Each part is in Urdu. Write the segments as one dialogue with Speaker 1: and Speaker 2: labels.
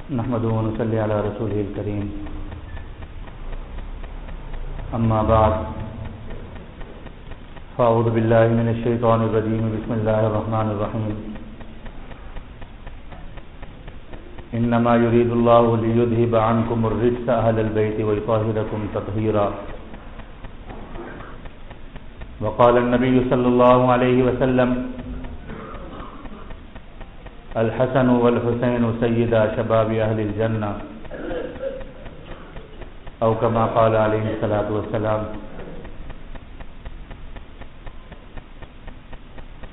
Speaker 1: نحمده ونصلي على رسوله الكريم اما بعد فاعوذ بالله من الشيطان الرجيم بسم الله الرحمن الرحيم انما يريد الله ليذهب عنكم الرجس اهل البيت ويطهركم تطهيرا وقال النبي صلى الله عليه وسلم الحسن والحسين سيدا شباب اهل الجنہ او كما قال علیہ الصلوۃ والسلام۔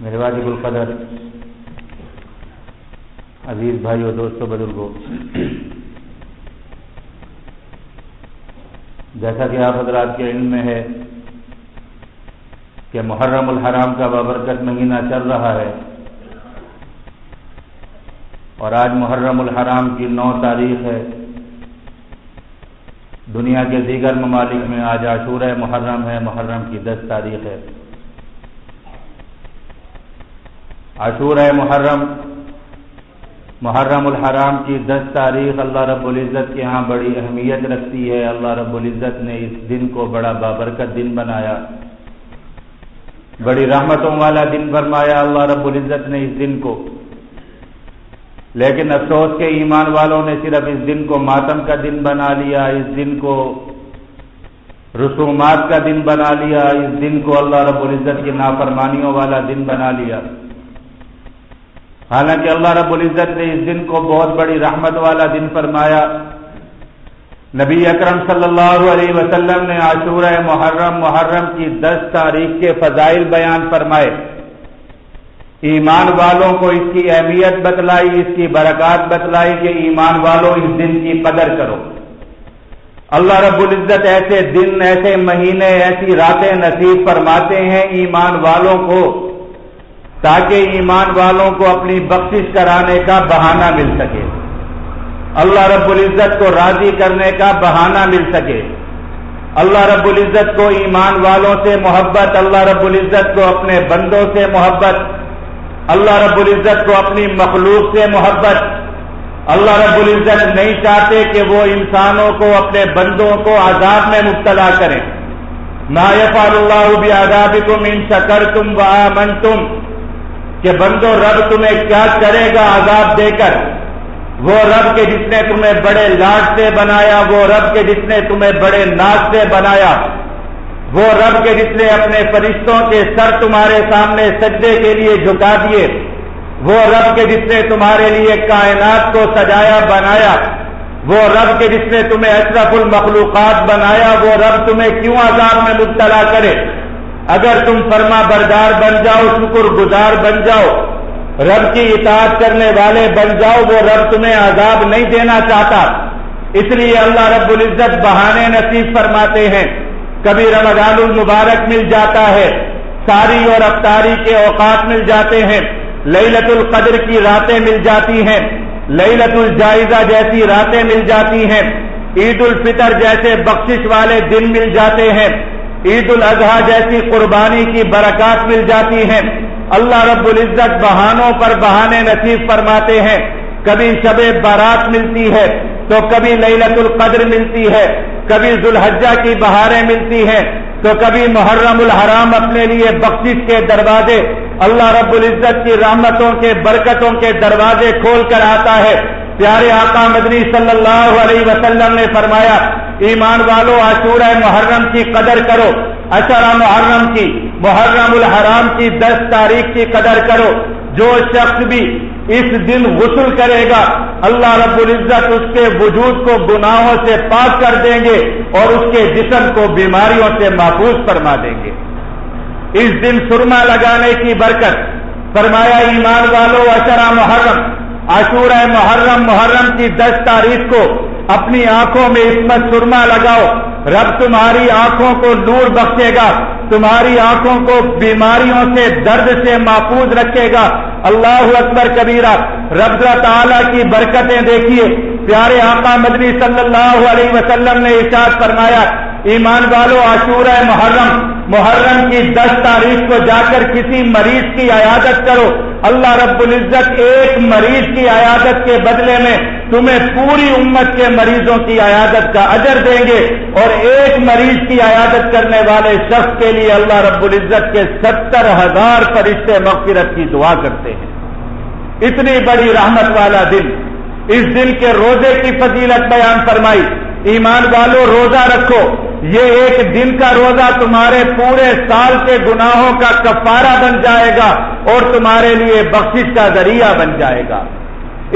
Speaker 1: میرے واجب القدر عزیز بھائیو، دوستو، بزرگوں، جیسا کہ آپ حضرات کے علم میں ہے کہ محرم الحرام کا بابرکت مہینہ چل رہا ہے، اور آج محرم الحرام کی 9 تاریخ ہے۔ دنیا کے دیگر ممالک میں آج عاشورہ محرم ہے، محرم کی 10 تاریخ ہے۔ عاشورہ محرم الحرام کی 10 تاریخ اللہ رب العزت کے ہاں بڑی اہمیت رکھتی ہے۔ اللہ رب العزت نے اس دن کو بڑا بابرکت دن بنایا، بڑی رحمتوں والا دن فرمایا اللہ رب العزت نے اس دن کو۔ لیکن افسوس کے ایمان والوں نے صرف اس دن کو ماتم کا دن بنا لیا، اس دن کو رسومات کا دن بنا لیا، اس دن کو اللہ رب العزت کی نافرمانیوں والا دن بنا لیا۔ حالانکہ اللہ رب العزت نے اس دن کو بہت بڑی رحمت والا دن فرمایا۔ نبی اکرم صلی اللہ علیہ وسلم نے عاشورہ محرم کی 10 تاریخ کے فضائل بیان فرمائے، ایمان والوں کو اس کی اہمیت بتلائی، اس کی برکات بتلائی کہ ایمان والوں اس دن کی قدر کرو۔ اللہ رب العزت ایسے دن، ایسے مہینے، ایسی راتیں نصیب فرماتے ہیں ایمان والوں کو تاکہ ایمان والوں کو اپنی بخشش کرانے کا بہانہ مل سکے، اللہ رب العزت کو راضی کرنے کا بہانہ مل سکے، اللہ رب العزت کو ایمان والوں سے محبت، اللہ رب العزت کو اپنے بندوں سے محبت، اللہ رب العزت کو اپنی مخلوق سے محبت۔ اللہ رب العزت نہیں چاہتے کہ وہ انسانوں کو، اپنے بندوں کو عذاب میں مبتلا کریں۔ ما یفعل اللہ بعذابکم ان شکرتم وآمنتم، کہ بندو رب تمہیں کیا کرے گا عذاب دے کر؟ وہ رب کے جس نے تمہیں بڑے لاڈ سے بنایا، وہ رب کے جس نے تمہیں بڑے ناز سے بنایا، وہ رب کے جس نے اپنے فرشتوں کے سر تمہارے سامنے سجدے کے لیے جھکا دیے، وہ رب کے جس نے تمہارے لیے کائنات کو سجایا بنایا، وہ رب کے جس نے تمہیں اشرف المخلوقات بنایا، وہ رب تمہیں کیوں عذاب میں مبتلا کرے؟ اگر تم فرما بردار بن جاؤ، شکر گزار بن جاؤ، رب کی اطاعت کرنے والے بن جاؤ، وہ رب تمہیں عذاب نہیں دینا چاہتا۔ اس لیے اللہ رب العزت بہانے نصیب فرماتے ہیں۔ کبھی رمضان المبارک مل جاتا ہے، ساری اور افطاری کے اوقات مل جاتے ہیں، لیلۃ القدر کی راتیں مل جاتی ہیں، لیلۃ الجائزہ جیسی راتیں مل جاتی ہیں، عید الفطر جیسے بخشش والے دن مل جاتے ہیں، عید الاضحیٰ جیسی قربانی کی برکات مل جاتی ہیں۔ اللہ رب العزت بہانوں پر بہانے نصیب فرماتے ہیں۔ کبھی شب بارات ملتی ہے تو کبھی لیلۃ القدر ملتی ہے، کبھی ذوالحجہ کی بہاریں ملتی ہیں تو کبھی محرم الحرام اپنے لیے بخشش کے دروازے، اللہ رب العزت کی رحمتوں کے برکتوں کے دروازے کھول کر آتا ہے۔ پیارے آقا مدنی صلی اللہ علیہ وسلم نے فرمایا، ایمان والو عاشورہ محرم کی قدر کرو، عشرہ محرم کی، محرم الحرام کی 10 تاریخ کی قدر کرو۔ جو شخص بھی اس دن غسل کرے گا اللہ رب العزت اس کے وجود کو گناہوں سے پاک کر دیں گے اور اس کے جسم کو بیماریوں سے محفوظ فرما دیں گے۔ اس دن سرما لگانے کی برکت فرمایا، ایمان والو عشرہ محرم، عاشورہ محرم کی 10 تاریخ کو اپنی آنکھوں میں عصمت سرما لگاؤ، رب تمہاری آنکھوں کو نور بخشے گا، تمہاری آنکھوں کو بیماریوں سے، درد سے محفوظ رکھے گا۔ اللہ اکبر کبیرہ، رب تعالیٰ کی برکتیں دیکھیے۔ پیارے آقا مدنی صلی اللہ علیہ وسلم نے ارشاد فرمایا، ایمان والو عاشورہ محرم کی 10 تاریخ کو جا کر کسی مریض کی عیادت کرو، اللہ رب العزت ایک مریض کی عیادت کے بدلے میں تمہیں پوری امت کے مریضوں کی عیادت کا اجر دیں گے، اور ایک مریض کی عیادت کرنے والے شخص کے لیے اللہ رب العزت کے 70,000 فرشتے مغفرت کی دعا کرتے ہیں۔ اتنی بڑی رحمت والا دن، اس دن کے روزے کی فضیلت بیان فرمائی۔ ایمان والو روزہ رکھو، یہ ایک دن کا روزہ تمہارے پورے سال کے گناہوں کا کفارہ بن جائے گا اور تمہارے لیے بخشش کا ذریعہ بن جائے گا۔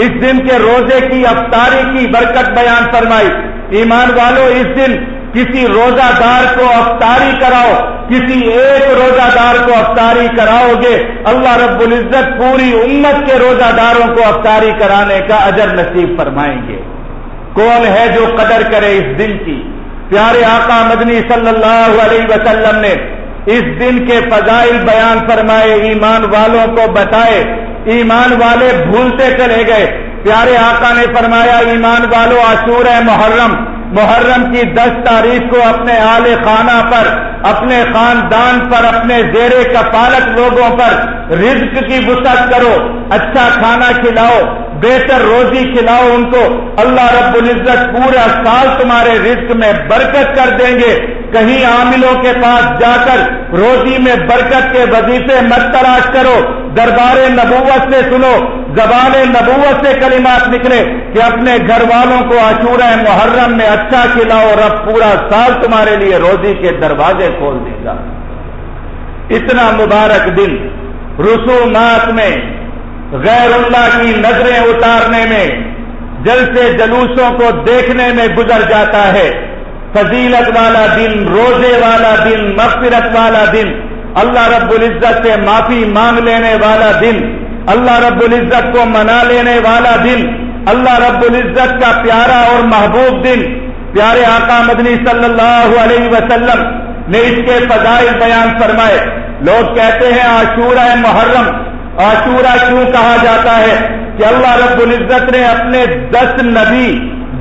Speaker 1: اس دن کے روزے کی افطاری کی برکت بیان فرمائی۔ ایمان والو اس دن کسی روزہ دار کو افطاری کراؤ، کسی ایک روزہ دار کو افطاری کراؤ گے، اللہ رب العزت پوری امت کے روزہ داروں کو افطاری کرانے کا اجر نصیب فرمائیں گے۔ کون ہے جو قدر کرے اس دن کی؟ پیارے آقا مدنی صلی اللہ علیہ وسلم نے اس دن کے فضائل بیان فرمائے، ایمان والوں کو بتائے، ایمان والے بھولتے چلے گئے۔ پیارے آقا نے فرمایا، ایمان والو عاشورہ محرم کی 10 تاریخ کو اپنے اہل خانہ پر، اپنے خاندان پر، اپنے زیر کفالت لوگوں پر رزق کی وسعت کرو، اچھا کھانا کھلاؤ، بہتر روزی کھلاؤ ان کو، اللہ رب العزت پورا سال تمہارے رزق میں برکت کر دیں گے۔ کہیں عاملوں کے پاس جا کر روزی میں برکت کے وظیفے مت تلاش کرو، دربار نبوت سے سنو، زبان نبوت سے کلمات نکلے کہ اپنے گھر والوں کو عاشورہ محرم میں اچھا کھلاؤ، رب پورا سال تمہارے لیے روزی کے دروازے کھول دے گا۔ اتنا مبارک دن رسومات میں، غیر اللہ کی نظریں اتارنے میں، جلسے جلوسوں کو دیکھنے میں گزر جاتا ہے۔ فضیلت والا دن، روزے والا دن، مغفرت والا دن، اللہ رب العزت سے معافی مانگ لینے والا دن، اللہ رب العزت کو منا لینے والا دن، اللہ رب العزت کا پیارا اور محبوب دن۔ پیارے آقا مدنی صلی اللہ علیہ وسلم نے اس کے فضائل بیان فرمائے۔ لوگ کہتے ہیں عاشورہ محرم، عاشورہ کیوں کہا جاتا ہے؟ کہ اللہ رب العزت نے اپنے 10 نبی،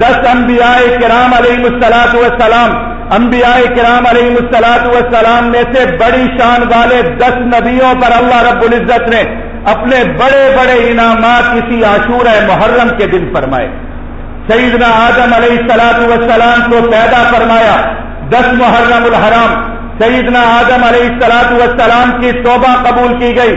Speaker 1: 10 انبیاء کرام علیہ الصلوۃ والسلام، انبیاء کرام علیہ الصلوۃ والسلام میں سے بڑی شان والے 10 نبیوں پر اللہ رب العزت نے اپنے بڑے بڑے انعامات اسی عاشورہ محرم کے دن فرمائے۔ سیدنا آدم علیہ الصلوۃ والسلام کو پیدا فرمایا 10 محرم الحرام، سیدنا آدم علیہ الصلوۃ والسلام کی توبہ قبول کی گئی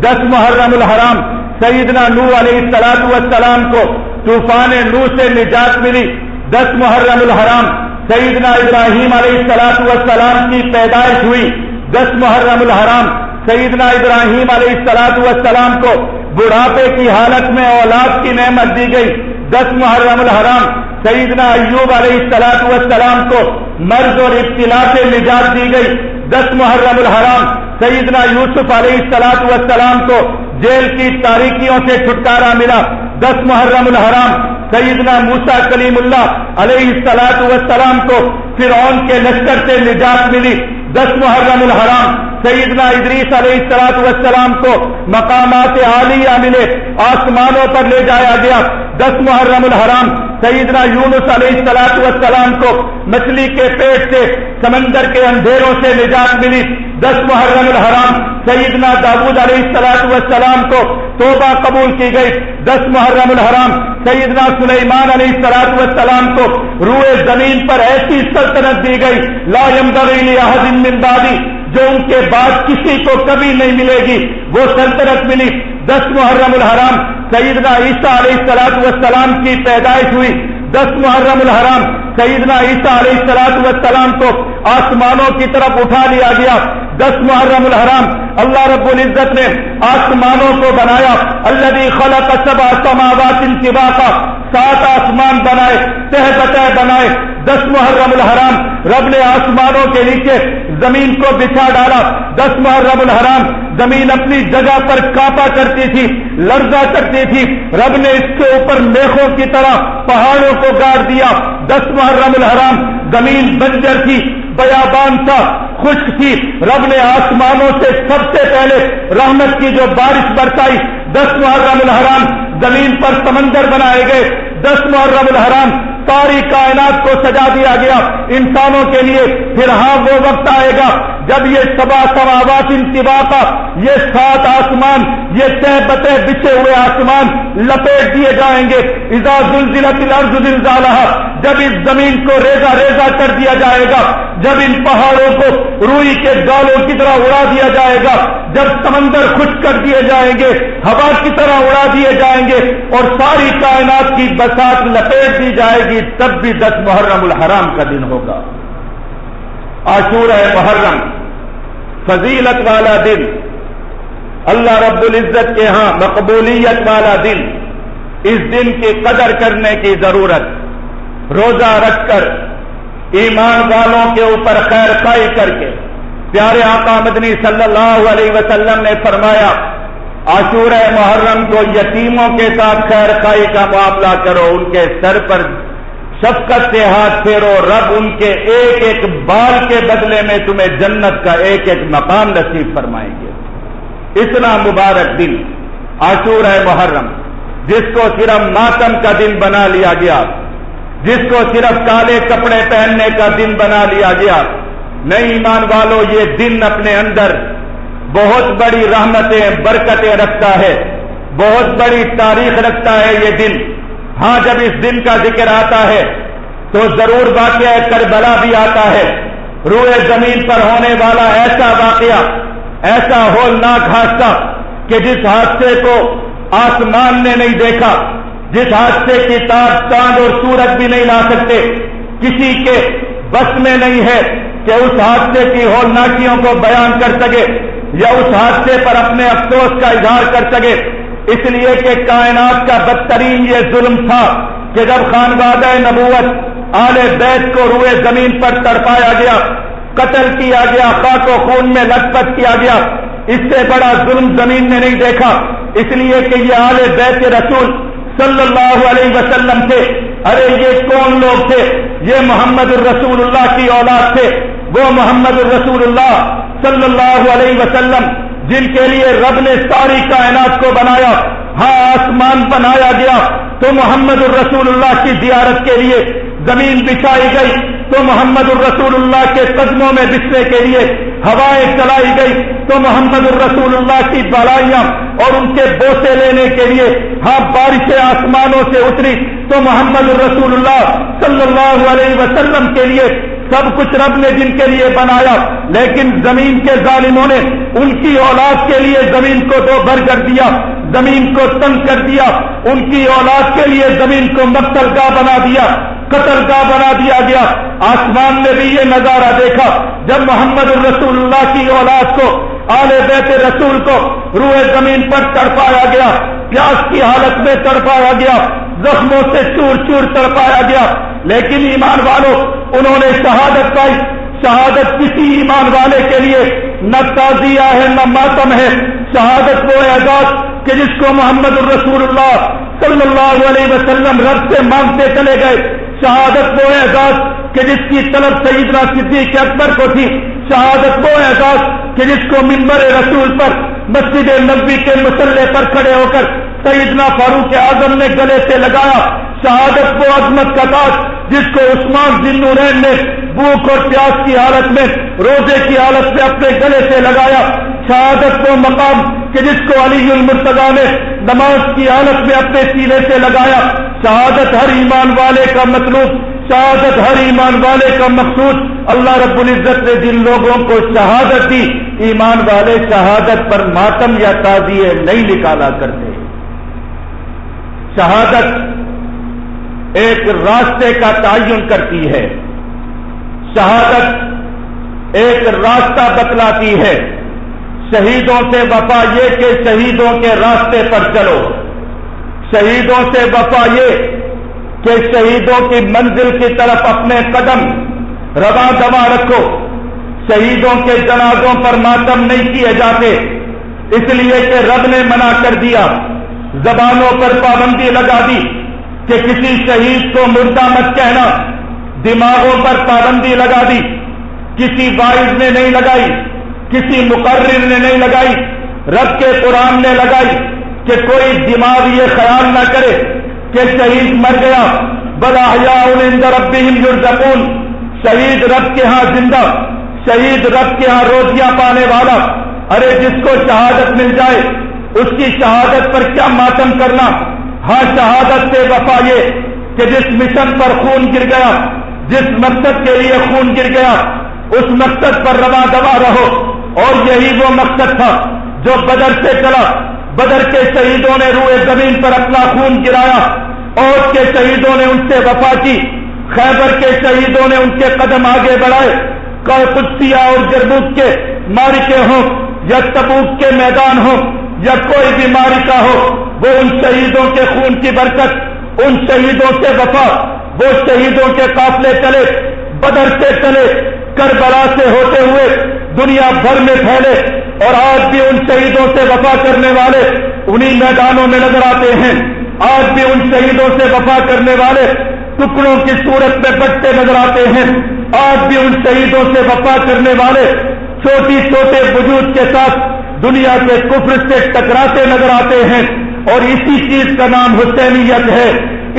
Speaker 1: 10 محرم الحرام، سیدنا نوح علیہ الصلوۃ والسلام کو طوفان نوح سے نجات ملی 10 محرم الحرام، سیدنا ابراہیم علیہ الصلوۃ والسلام کی پیدائش ہوئی 10 محرم الحرام، سیدنا ابراہیم علیہ الصلوۃ والسلام کو بڑھاپے کی حالت میں اولاد کی نعمت دی گئی 10 محرم الحرام، سیدنا ایوب علیہ الصلوۃ والسلام کو مرض اور ابتلا سے نجات دی گئی 10 محرم الحرام، سیدنا یوسف علیہ الصلوۃ والسلام کو جیل کی تاریکیوں سے چھٹکارا ملا 10 محرم الحرام، سیدنا موسیٰ کلیم اللہ علیہ الصلوۃ والسلام کو فرعون کے لشکر سے نجات ملی 10 محرم الحرام، سیدنا ادریس علیہ الصلوۃ والسلام کو مقامات عالیہ ملے، آسمانوں پر لے جایا گیا 10 محرم الحرام، سیدنا یونس علیہ الصلوۃ والسلام کو مچھلی کے پیٹ سے سمندر کے اندھیروں سے نجات ملی 10 محرم الحرام، سیدنا داؤد علیہ الصلوۃ والسلام کو توبہ قبول کی گئی 10 محرم الحرام، سیدنا سلیمان علیہ الصلوۃ والسلام کو روئے زمین پر ایسی سلطنت دی گئی لا ينبغي لأحد من بعدی، جو ان کے بعد کسی کو کبھی نہیں ملے گی، وہ سلطنت ملی 10 محرم الحرام، سیدنا عیسیٰ علیہ الصلوۃ والسلام کی پیدائش ہوئی 10 محرم الحرام، سیدنا عیسیٰ علیہ الصلوۃ والسلام کو آسمانوں کی طرف اٹھا لیا گیا 10 محرم الحرام، اللہ رب العزت نے آسمانوں کو بنایا، الذی خلق 7 سماوات طباقا، 7 آسمان بنائے، تہ بتہ بنائے 10 محرم الحرام، رب نے آسمانوں کے نیچے زمین کو بچھا ڈالا 10 محرم الحرام، زمین اپنی جگہ پر کانپا کرتی تھی، لرزا کرتی تھی، رب نے اس کے اوپر میخوں کی طرح پہاڑوں کو گاڑ دیا 10 محرم الحرام، زمین بنجر تھی، بیابان تھا، خشک تھی، رب نے آسمانوں سے سب سے پہلے رحمت کی جو بارش برسائی 10 محرم الحرام، زمین پر سمندر بنائے گئے 10 محرم الحرام، ساری کائنات کو سجا دیا گیا انسانوں کے لیے۔ پھر ہاں وہ وقت آئے گا جب یہ سبع سماوات انطباقا، یہ 7 آسمان، یہ تہ بتہ بچھے ہوئے آسمان لپیٹ دیے جائیں گے، اذا زلزلت الارض زلزالہا، جب اس زمین کو ریزہ ریزہ کر دیا جائے گا، جب ان پہاڑوں کو روئی کے گالوں کی طرح اڑا دیا جائے گا، جب سمندر خشک کر دیے جائیں گے، ہوا کی طرح اڑا دیے جائیں گے اور ساری کائنات کی بساط لپیٹ دی جائے گی، تب بھی 10 محرم الحرام کا دن ہوگا۔ عاشورہ محرم فضیلت والا دن، اللہ رب العزت کے ہاں مقبولیت والا دن، اس دن کی قدر کرنے کی ضرورت، روزہ رکھ کر ایمان والوں کے اوپر خیر خائی کر کے پیارے آقا مدنی صلی اللہ علیہ وسلم نے فرمایا عاشورہ محرم کو یتیموں کے ساتھ خیر خائی کا معاملہ کرو، ان کے سر پر شفقت سے ہاتھ پھیرو، رب ان کے ایک ایک بال کے بدلے میں تمہیں جنت کا ایک ایک مقام نصیب فرمائیں گے۔ اتنا مبارک دن عاشورہ محرم، جس کو صرف ماتم کا دن بنا لیا گیا، جس کو صرف کالے کپڑے پہننے کا دن بنا لیا گیا، نہیں ایمان والو، یہ دن اپنے اندر بہت بڑی رحمتیں برکتیں رکھتا ہے، بہت بڑی تاریخ رکھتا ہے یہ دن۔ ہاں جب اس دن کا ذکر آتا ہے تو ضرور واقعہ کربلا بھی آتا ہے، روئے زمین پر ہونے والا ایسا واقعہ، ایسا ہولناک حادثہ کہ جس حادثے کو آسمان نے نہیں دیکھا، جس حادثے کی تاب چاند اور سورج بھی نہیں لا سکتے، کسی کے بس میں نہیں ہے کہ اس حادثے کی ہولناکیوں کو بیان کر سکے یا اس حادثے پر اپنے افسوس کا اظہار کر سکے، اس لیے کہ کائنات کا بدترین یہ ظلم تھا کہ جب خانوادہ نبوت آل بیت کو روئے زمین پر تڑپایا گیا، قتل کیا گیا، خاک و خون میں لت پت کیا گیا، اس سے بڑا ظلم زمین نے نہیں دیکھا، اس لیے کہ یہ آل بیت رسول صلی اللہ علیہ وسلم تھے۔ ارے یہ کون لوگ تھے؟ یہ محمد الرسول اللہ کی اولاد تھے، وہ محمد الرسول اللہ صلی اللہ علیہ وسلم جن کے لیے رب نے ساری کائنات کو بنایا، ہاں آسمان بنایا گیا تو محمد الرسول اللہ کی زیارت کے لیے زمین بچھائی گئی، تو محمد الرسول اللہ کے قدموں میں بچنے کے لیے ہوائیں چلائی گئی، تو محمد الرسول اللہ کی بالائیاں اور ان کے بوسے لینے کے لیے ہاں بارشیں آسمانوں سے اتری، تو محمد الرسول اللہ صلی اللہ علیہ وسلم کے لیے سب کچھ رب نے جن کے لیے بنایا، لیکن زمین کے ظالموں نے ان کی اولاد کے لیے زمین کو دو بھر کر دیا، زمین کو تنگ کر دیا، ان کی اولاد کے لیے زمین کو مقتل گاہ بنا دیا، قتل گاہ بنا دیا گیا۔ آسمان نے بھی یہ نظارہ دیکھا جب محمد الرسول اللہ کی اولاد کو، آل بیت رسول کو روئے زمین پر تڑپایا گیا، پیاس کی حالت میں تڑپایا گیا، زخموں سے چور چور تڑپایا گیا، لیکن ایمان والوں انہوں نے شہادت پائی۔ شہادت کسی ایمان والے کے لیے نہ تعزیہ ہے نہ ماتم ہے، شہادت وہ اعزاز کہ جس کو محمد الرسول اللہ صلی اللہ علیہ وسلم رب سے مانگتے چلے گئے، شہادت وہ اعزاز کہ جس کی طلب سیدنا صدیق اکبر کو تھی، شہادت وہ اعزاز کہ جس کو منبر رسول پر مسجد نبوی کے مسلح پر کھڑے ہو کر سیدنا فاروق اعظم نے گلے سے لگایا، شہادت وہ عظمت کا تاج جس کو عثمان ذی النورین نے بھوک اور پیاس کی حالت میں، روزے کی حالت میں اپنے گلے سے لگایا، شہادت وہ مقام کہ جس کو علی المرتضیٰ نے نماز کی حالت میں اپنے سینے سے لگایا۔ شہادت ہر ایمان والے کا مطلوب، شہادت ہر ایمان والے کا مقصود۔ اللہ رب العزت نے جن لوگوں کو شہادت دی، ایمان والے شہادت پر ماتم یا تعزیے نہیں نکالا کرتے۔ شہادت ایک راستے کا تعین کرتی ہے، شہادت ایک راستہ بتلاتی ہے۔ شہیدوں سے وفا یہ کہ شہیدوں کے راستے پر چلو، شہیدوں سے وفا یہ کہ شہیدوں کی منزل کی طرف اپنے قدم رواں دواں رکھو۔ شہیدوں کے جنازوں پر ماتم نہیں کیے جاتے، اس لیے کہ رب نے منع کر دیا، زبانوں پر پابندی لگا دی کہ کسی شہید کو مردہ مت کہنا، دماغوں پر پابندی لگا دی، کسی واعظ نے نہیں لگائی، کسی مقرر نے نہیں لگائی، رب کے قرآن نے لگائی کہ کوئی دماغ یہ خیال نہ کرے کہ شہید مر گیا، بل احیاء عند ربہم یرزقون، شہید رب کے ہاں زندہ، شہید رب کے ہاں روزیاں پانے والا، ارے جس کو شہادت مل جائے اس کی شہادت پر کیا ماتم کرنا۔ ہاں شہادت سے وفا یہ کہ جس مشن پر خون گر گیا، جس مقصد کے لیے خون گر گیا، اس مقصد پر رواں دوا رہو۔ اور یہی وہ مقصد تھا جو بدر سے چلا۔ بدر کے شہیدوں نے روئے زمین پر اپنا خون گرایا، اور کے شہیدوں نے ان سے وفا کی، خیبر کے شہیدوں نے ان کے قدم آگے بڑھائے۔ قدسیہ اور جرموک کے معرکے ہوں یا تبوک کے میدان ہوں یا کوئی بھی معرکہ ہو، وہ ان شہیدوں کے خون کی برکت، ان شہیدوں سے وفا، وہ شہیدوں کے قافلے چلے، بدر سے چلے، کربلا سے ہوتے ہوئے دنیا بھر میں پھیلے، اور آج بھی ان شہیدوں سے وفا کرنے والے انہی میدانوں میں نظر آتے ہیں۔ آج بھی ان شہیدوں سے وفا کرنے والے ٹکڑوں کی صورت میں بٹتے نظر آتے ہیں۔ آج بھی ان شہیدوں سے وفا کرنے والے چھوٹی چھوٹے وجود کے ساتھ دنیا کے کفر سے ٹکراتے نظر آتے ہیں، اور اسی چیز کا نام حسینیت ہے،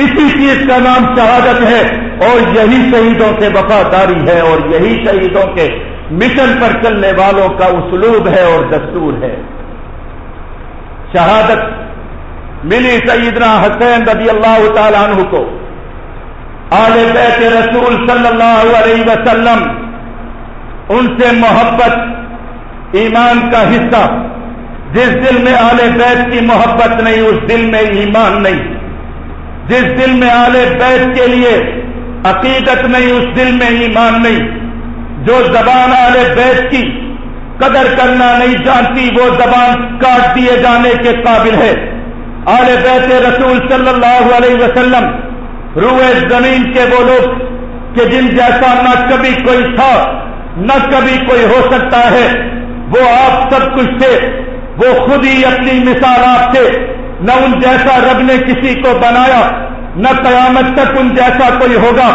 Speaker 1: اسی چیز کا نام شہادت ہے، اور یہی شہیدوں سے وفاداری ہے، اور یہی شہیدوں کے مشن پر چلنے والوں کا اسلوب ہے اور دستور ہے۔ شہادت ملی سیدنا حسین رضی اللہ تعالی عنہ کو، آل بیت رسول صلی اللہ علیہ وسلم، ان سے محبت ایمان کا حصہ۔ جس دل میں آل بیت کی محبت نہیں اس دل میں ایمان نہیں، جس دل میں آل بیت کے لیے عقیدت نہیں اس دل میں ایمان نہیں۔ جو زبان آل بیت کی قدر کرنا نہیں جانتی وہ زبان کاٹ دیے جانے کے قابل ہے۔ آل بیت رسول صلی اللہ علیہ وسلم روئے زمین کے وہ لوگ کہ جن جیسا نہ کبھی کوئی تھا نہ کبھی کوئی ہو سکتا ہے، وہ آپ سب کچھ تھے، وہ خود ہی اپنی مثال آپ تھے، نہ ان جیسا رب نے کسی کو بنایا، نہ قیامت تک ان جیسا کوئی ہوگا۔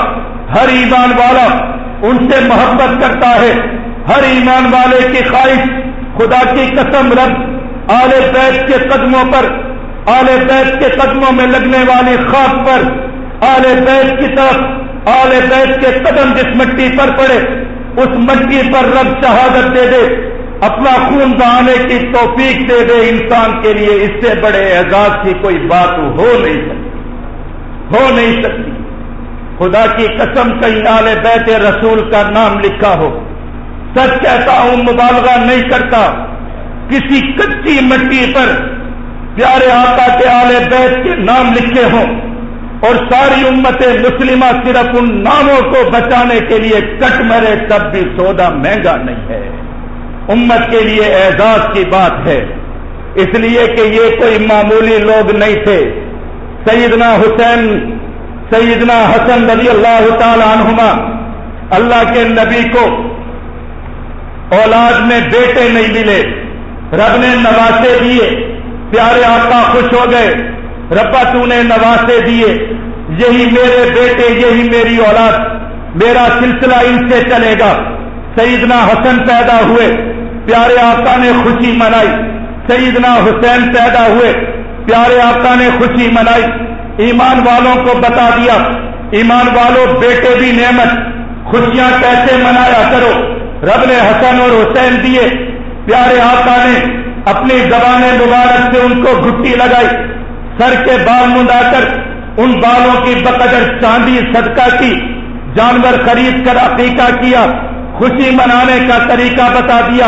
Speaker 1: ہر ایمان والا ان سے محبت کرتا ہے، ہر ایمان والے کی خواہش، خدا کی قسم رب آل بیت کے قدموں پر، آل بیت کے قدموں میں لگنے والی خاک پر، آل بیت کی طرف آل بیت کے قدم جس مٹی پر پڑے اس مٹی پر رب شہادت دے دے، اپنا خون بہانے کی توفیق دے دے۔ انسان کے لیے اس سے بڑے اعزاز کی کوئی بات ہو نہیں سکتی۔ خدا کی قسم کہیں آل بیت رسول کا نام لکھا ہو، سچ کہتا ہوں مبالغہ نہیں کرتا، کسی کچی مٹی پر پیارے آقا کے آل بیت کے نام لکھے ہوں اور ساری امت مسلمہ صرف ان ناموں کو بچانے کے لیے کٹ مرے تب بھی سودا مہنگا نہیں ہے۔ امت کے لیے اعزاز کی بات ہے، اس لیے کہ یہ کوئی معمولی لوگ نہیں تھے۔ سیدنا حسین، سیدنا حسن رضی اللہ تعالی عنہما، اللہ کے نبی کو اولاد میں بیٹے نہیں ملے، رب نے نواسے دیے، پیارے آقا خوش ہو گئے، ربا تو نے نواسے دیے، یہی میرے بیٹے، یہی میری اولاد، میرا سلسلہ ان سے چلے گا۔ سیدنا حسن پیدا ہوئے، پیارے آقا نے خوشی منائی، سیدنا حسین پیدا ہوئے، پیارے آقا نے خوشی منائی۔ ایمان والوں کو بتا دیا، ایمان والوں بیٹے بھی نعمت، خوشیاں کیسے منایا کرو۔ رب نے حسن اور حسین دیے، پیارے آقا نے اپنی زبان مبارک سے ان کو گھٹی لگائی، سر کے بال منڈا کر ان بالوں کی بقدر چاندی صدقہ کی، جانور خرید کر عقیقہ کیا، خوشی منانے کا طریقہ بتا دیا۔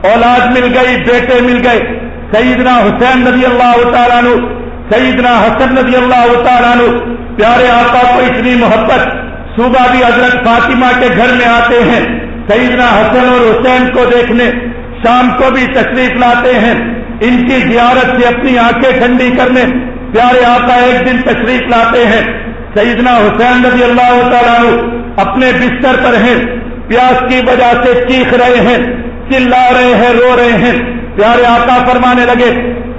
Speaker 1: اولاد مل گئی، بیٹے مل گئے، سیدنا حسین رضی اللہ تعالیٰ عنہ، سیدنا حسن رضی اللہ تعالیٰ عنہ، پیارے آقا کو اتنی محبت، صبح بھی حضرت فاطمہ کے گھر میں آتے ہیں سیدنا حسن اور حسین کو دیکھنے، شام کو بھی تشریف لاتے ہیں ان کی زیارت سے اپنی آنکھیں ٹھنڈی کرنے۔ پیارے آقا ایک دن تشریف لاتے ہیں، سیدنا حسین رضی اللہ تعالیٰ عنہ اپنے بستر پر ہیں، پیاس کی وجہ سے چیخ رہے ہیں، چلا رہے ہیں، رو رہے ہیں۔ پیارے آقا فرمانے لگے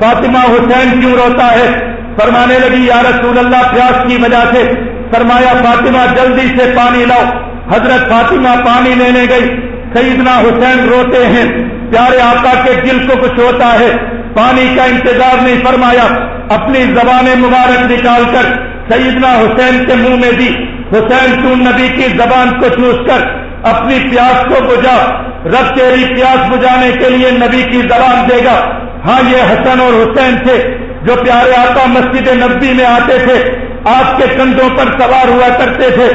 Speaker 1: فاطمہ حسین کیوں روتا ہے؟ فرمانے لگی یا رسول اللہ پیاس کی وجہ سے۔ فرمایا فاطمہ جلدی سے پانی لاؤ۔ حضرت فاطمہ پانی لینے گئی، سیدنا حسین روتے ہیں، پیارے آقا کے دل کو کچھ ہوتا ہے، پانی کا انتظار نہیں فرمایا، اپنی زبان مبارک نکال کر سیدنا حسین کے منہ میں دی۔ حسین تو نبی کی زبان کو چوس کر اپنی پیاس کو بجھا، رب تیری پیاس بجھانے کے لیے نبی کی زبان دے گا۔ ہاں یہ حسن اور حسین تھے جو پیارے آقا مسجد نبوی میں آتے تھے، آپ کے کندھوں پر سوار ہوا کرتے تھے،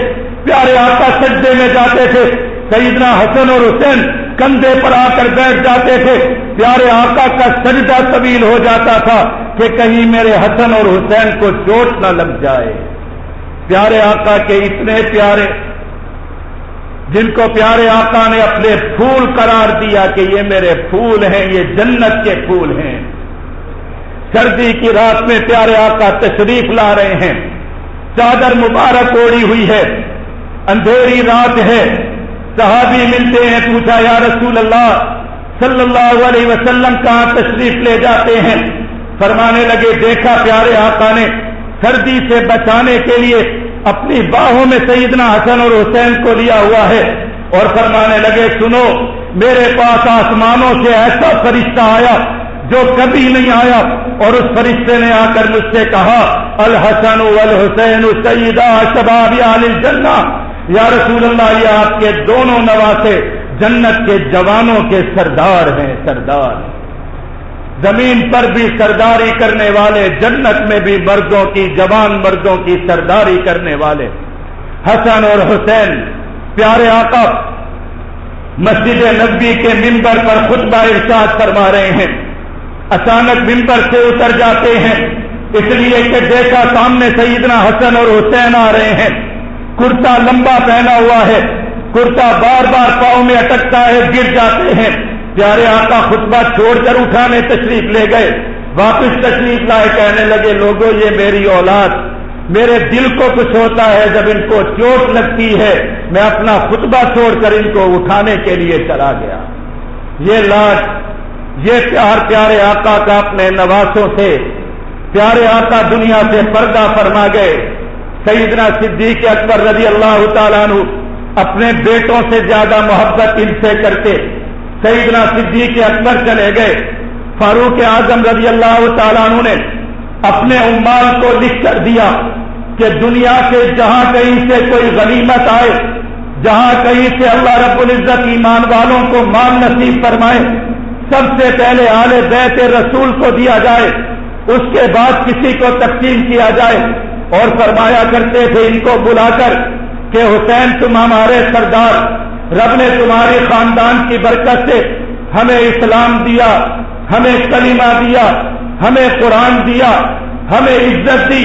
Speaker 1: پیارے آقا سجدے میں جاتے تھے، سیدنا حسن اور حسین کندھے پر آ کر بیٹھ جاتے تھے، پیارے آقا کا سجدہ طویل ہو جاتا تھا کہ کہیں میرے حسن اور حسین کو چوٹ نہ لگ جائے۔ پیارے آقا کے اتنے پیارے، جن کو پیارے آقا نے اپنے پھول قرار دیا کہ یہ میرے پھول ہیں، یہ جنت کے پھول ہیں۔ سردی کی رات میں پیارے آقا تشریف لا رہے ہیں، چادر مبارک اوڑھی ہوئی ہے، اندھیری رات ہے، صحابی ملتے ہیں، پوچھا یا رسول اللہ صلی اللہ علیہ وسلم کہاں تشریف لے جاتے ہیں؟ فرمانے لگے دیکھا پیارے آقا نے سردی سے بچانے کے لیے اپنی باہوں میں سیدنا حسن اور حسین کو لیا ہوا ہے، اور فرمانے لگے سنو، میرے پاس آسمانوں سے ایسا فرشتہ آیا جو کبھی نہیں آیا، اور اس فرشتے نے آ کر مجھ سے کہا الحسن والحسین سیدا شباب اہل الجنہ، یا رسول اللہ یہ آپ کے دونوں نواسے جنت کے جوانوں کے سردار ہیں، سردار، زمین پر بھی سرداری کرنے والے، جنت میں بھی مردوں کی، جوان مردوں کی سرداری کرنے والے حسن اور حسین۔ پیارے آقا مسجد نبوی کے منبر پر خطبہ ارشاد فرما رہے ہیں، اچانک منبر سے اتر جاتے ہیں، اس لیے کہ دیکھا سامنے سیدنا حسن اور حسین آ رہے ہیں، کرتا لمبا پہنا ہوا ہے، کرتا بار بار پاؤں میں اٹکتا ہے، گر جاتے ہیں۔ پیارے آقا خطبہ چھوڑ کر اٹھانے تشریف لے گئے، واپس تشریف لائے، کہنے لگے لوگوں یہ میری اولاد، میرے دل کو کچھ ہوتا ہے جب ان کو چوٹ لگتی ہے، میں اپنا خطبہ چھوڑ کر ان کو اٹھانے کے لیے چلا گیا۔ یہ لاڈ، یہ پیار پیارے آقا کا اپنے نواسوں سے، پیارے آقا دنیا سے پردہ فرما گئے۔ سیدنا صدیق اکبر رضی اللہ تعالیٰ عنہ اپنے بیٹوں سے زیادہ محبت ان سے کرتے، سیدنا صدیق اکبر چلے گئے، فاروق اعظم رضی اللہ تعالیٰ عنہ نے اپنے عمال کو لکھ کر دیا کہ دنیا کے جہاں کہیں سے کوئی غنیمت آئے، جہاں کہیں سے اللہ رب العزت ایمان والوں کو مال نصیب فرمائے، سب سے پہلے آل بیت رسول کو دیا جائے، اس کے بعد کسی کو تقسیم کیا جائے۔ اور فرمایا کرتے تھے ان کو بلا کر کہ حسین تم ہمارے سردار، رب نے تمہاری خاندان کی برکت سے ہمیں اسلام دیا، ہمیں کلمہ دیا، ہمیں قرآن دیا، ہمیں عزت دی،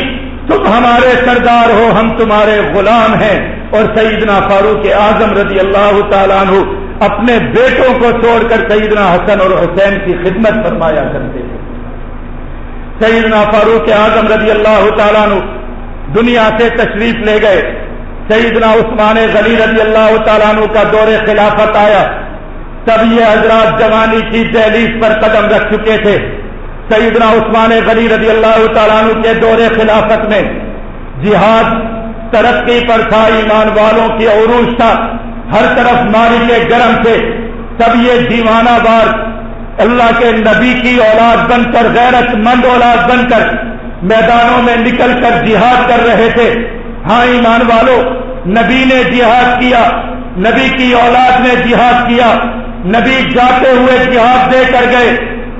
Speaker 1: تم ہمارے سردار ہو، ہم تمہارے غلام ہیں۔ اور سیدنا فاروق اعظم رضی اللہ تعالیٰ عنہ اپنے بیٹوں کو چھوڑ کر سیدنا حسن اور حسین کی خدمت فرمایا کرتے تھے۔ سیدنا فاروق اعظم رضی اللہ تعالیٰ عنہ دنیا سے تشریف لے گئے، سیدنا عثمان غنی رضی اللہ تعالیٰ عنہ کا دور خلافت آیا، تب یہ حضرات جوانی کی دہلیز پر قدم رکھ چکے تھے۔ سیدنا عثمان غنی رضی اللہ تعالیٰ عنہ کے دور خلافت میں جہاد ترقی پر تھا، ایمان والوں کی عروج تھا، ہر طرف معرکے گرم تھے، تب یہ دیوانہ وار اللہ کے نبی کی اولاد بن کر، غیرت مند اولاد بن کر میدانوں میں نکل کر جہاد کر رہے تھے۔ ہاں ایمان والوں، نبی نے جہاد کیا، نبی کی اولاد نے جہاد کیا، نبی جاتے ہوئے جہاد دے کر گئے،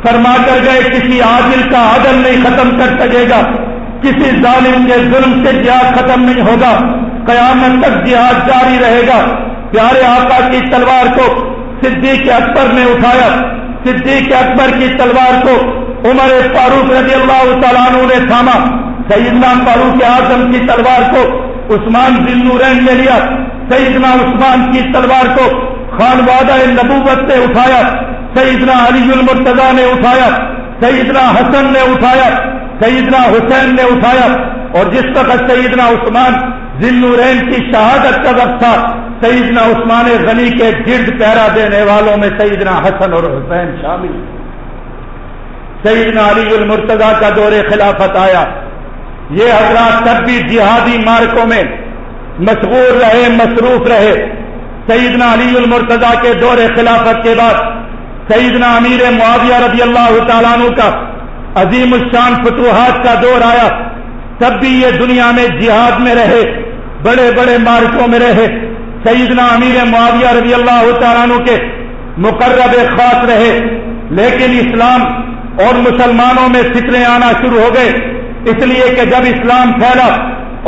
Speaker 1: فرما کر گئے کسی عادل کا عدل نہیں ختم کر سکے گا، کسی ظالم کے ظلم سے جہاد ختم نہیں ہوگا، قیامت تک جہاد جاری رہے گا۔ پیارے آقا کی تلوار کو صدیق اکبر نے اٹھایا، صدیق اکبر کی تلوار کو عمر فاروق رضی اللہ تعالیٰ عنہ نے تھاما، سیدنا فاروق اعظم کی تلوار کو عثمان ذی النورین نے لیا، سیدنا عثمان کی تلوار کو خانوادہ نبوت نے اٹھایا، سیدنا علی المرتضیٰ نے اٹھایا، سیدنا حسن نے اٹھایا، سیدنا حسین نے اٹھایا، اور جس وقت سیدنا عثمان ذی النورین کی شہادت کا وقت تھا، سیدنا عثمان غنی کے گرد پہرا دینے والوں میں سیدنا حسن اور حسین شامل۔ سیدنا علی المرتضیٰ کا دور خلافت آیا، یہ حضرات تب بھی جہادی مارکوں میں مشغول رہے، مصروف رہے۔ سیدنا علی المرتضیٰ کے دور خلافت کے بعد سیدنا امیر معاویہ رضی اللہ تعالیٰ عنہ کا عظیم الشان فتوحات کا دور آیا، تب بھی یہ دنیا میں جہاد میں رہے، بڑے بڑے مارکوں میں رہے۔ سیدنا امیر معاویہ رضی اللہ تعالیٰ عنہ کے مقرب خاص رہے، لیکن اسلام اور مسلمانوں میں فتنے آنا شروع ہو گئے، اس لیے کہ جب اسلام پھیلا